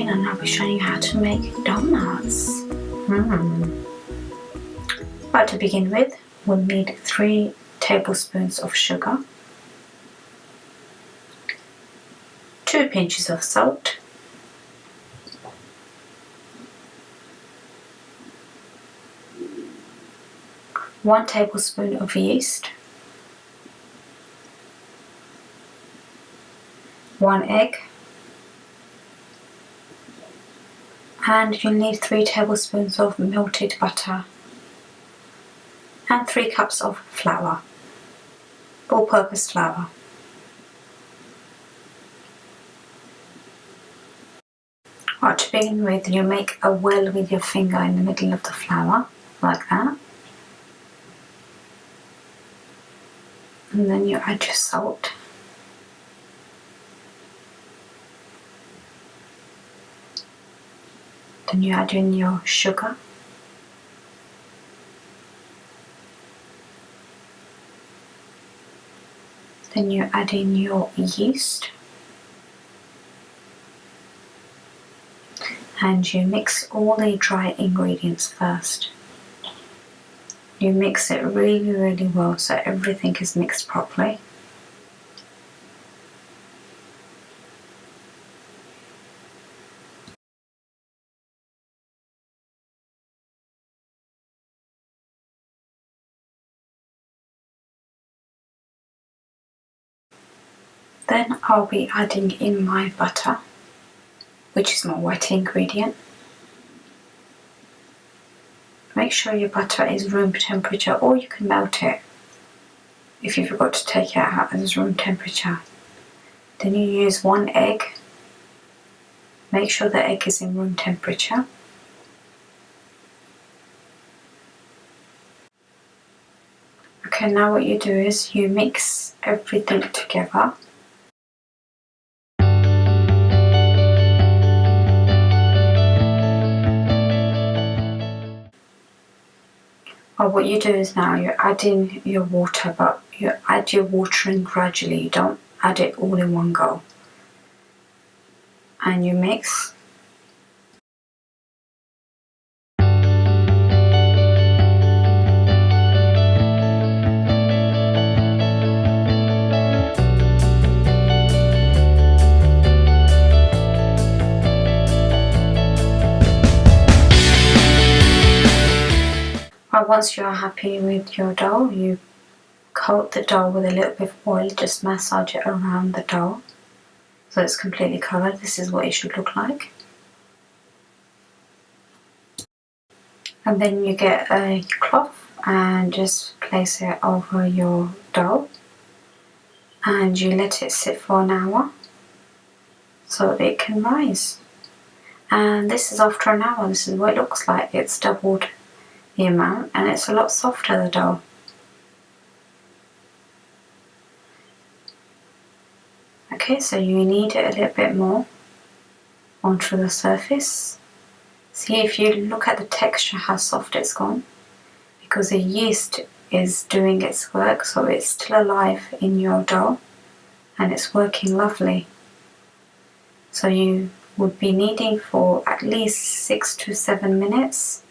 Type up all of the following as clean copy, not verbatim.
again, and I'll be showing you how to make donuts. But to begin with, we'll need 3 tablespoons of sugar, 2 pinches of salt, 1 tablespoon of yeast, 1 egg, and you'll need 3 tablespoons of melted butter and 3 cups of flour, all-purpose flour. Right, to begin with, you make a well with your finger in the middle of the flour, like that. And then you add your salt. Then you add in your sugar. Then you add in your yeast. And you mix all the dry ingredients first. You mix it really, really well so everything is mixed properly. Then I'll be adding in my butter, which is my wet ingredient. Make sure your butter is room temperature, or you can melt it if you forgot to take it out as room temperature. Then you use 1 egg. Make sure the egg is in room temperature. Okay, now what you do is you mix everything together. Well, what you do is now you add in your water, but you add your water in gradually. You don't add it all in one go. And you mix. Once you are happy with your dough, you coat the dough with a little bit of oil, just massage it around the dough so it's completely covered. This is what it should look like. And then you get a cloth and just place it over your dough and you let it sit for an hour so it can rise. And this is after an hour. This is what it looks like. It's doubled the amount and it's a lot softer, the dough. Okay, so you knead it a little bit more onto the surface. See, if you look at the texture, how soft it's gone, because the yeast is doing its work, so it's still alive in your dough and it's working lovely. So you would be kneading for at least 6 to 7 minutes.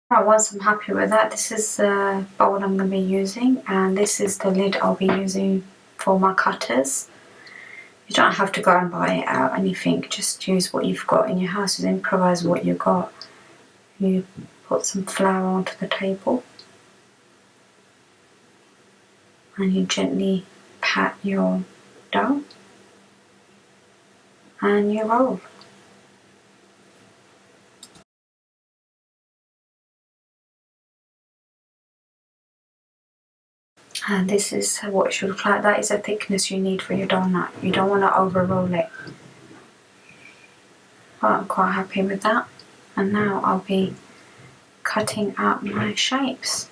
Right, once I'm happy with that, this is the bowl I'm going to be using, and this is the lid I'll be using for my cutters. You don't have to go and buy out anything, just use what you've got in your house, just improvise what you've got. You put some flour onto the table and you gently pat your dough and you roll. And this is what it should look like. That is the thickness you need for your donut. You don't want to over roll it. But I'm quite happy with that. And now I'll be cutting out my shapes.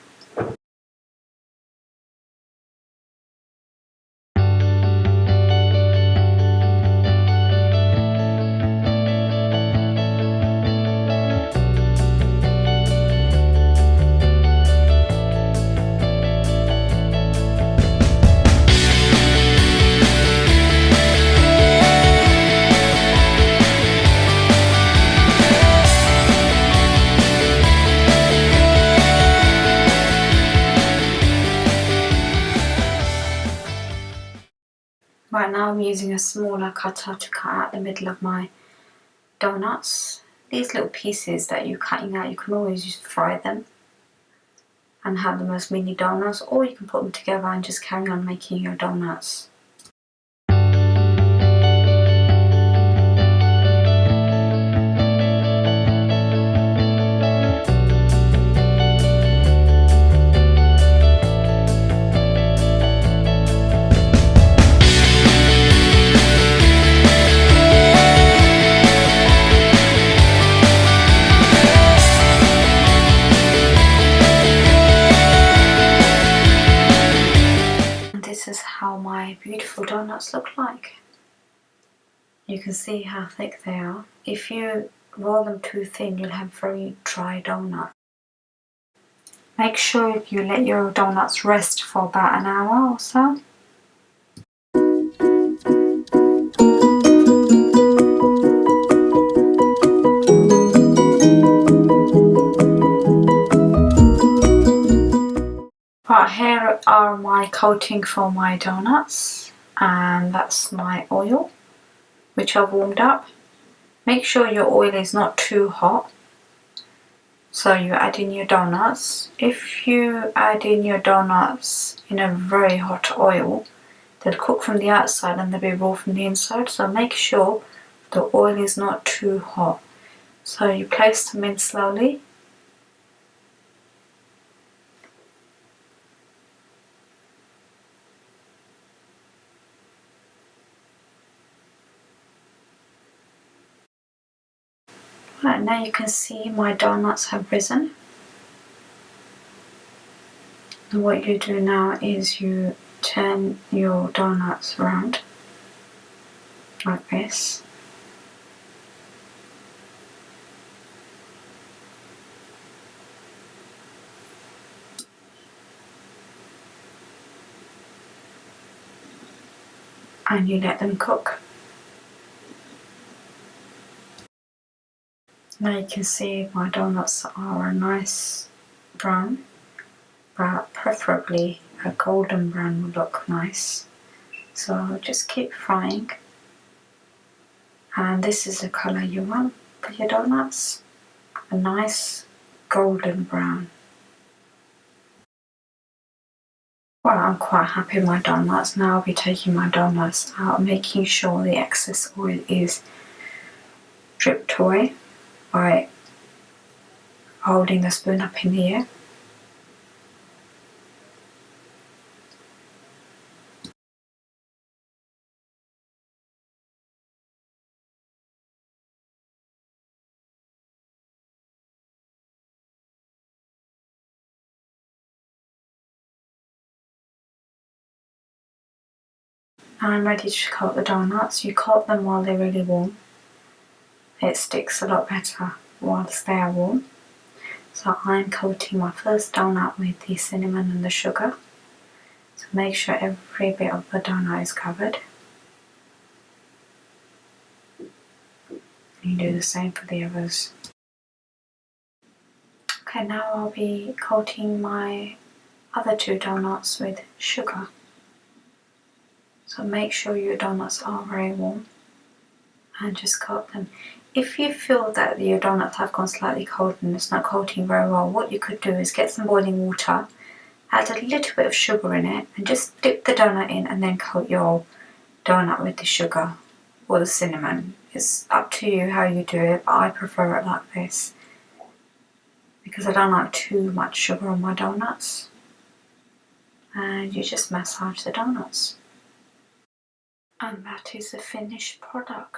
now I'm using a smaller cutter to cut out the middle of my donuts. These little pieces that you're cutting out, you can always just fry them and have them as mini donuts, or you can put them together and just carry on making your donuts. This is how my beautiful donuts look like. You can see how thick they are. If you roll them too thin, you'll have very dry donut. Make sure you let your donuts rest for about an hour or so. Right, here are my coating for my donuts, and that's my oil, which I've warmed up. Make sure your oil is not too hot. So you add in your donuts. If you add in your donuts in a very hot oil, they'll cook from the outside and they'll be raw from the inside. So make sure the oil is not too hot. So you place them in slowly. Right, now you can see my donuts have risen. And what you do now is you turn your donuts around like this. And you let them cook. Now you can see my donuts are a nice brown, but preferably a golden brown would look nice. So just keep frying. And this is the colour you want for your donuts, a nice golden brown. Well, I'm quite happy with my donuts. Now I'll be taking my donuts out, making sure the excess oil is dripped away by holding the spoon up in the air. Now I'm ready to coat the donuts. You coat them while they're really warm. It sticks a lot better whilst they are warm. So I'm coating my first donut with the cinnamon and the sugar. So make sure every bit of the donut is covered. You do the same for the others. Okay, now I'll be coating my other two donuts with sugar. So make sure your donuts are very warm and just coat them. If you feel that your donuts have gone slightly cold and it's not coating very well, what you could do is get some boiling water, add a little bit of sugar in it, and just dip the donut in and then coat your donut with the sugar or the cinnamon. It's up to you how you do it, but I prefer it like this because I don't like too much sugar on my donuts. And you just massage the donuts. And that is the finished product.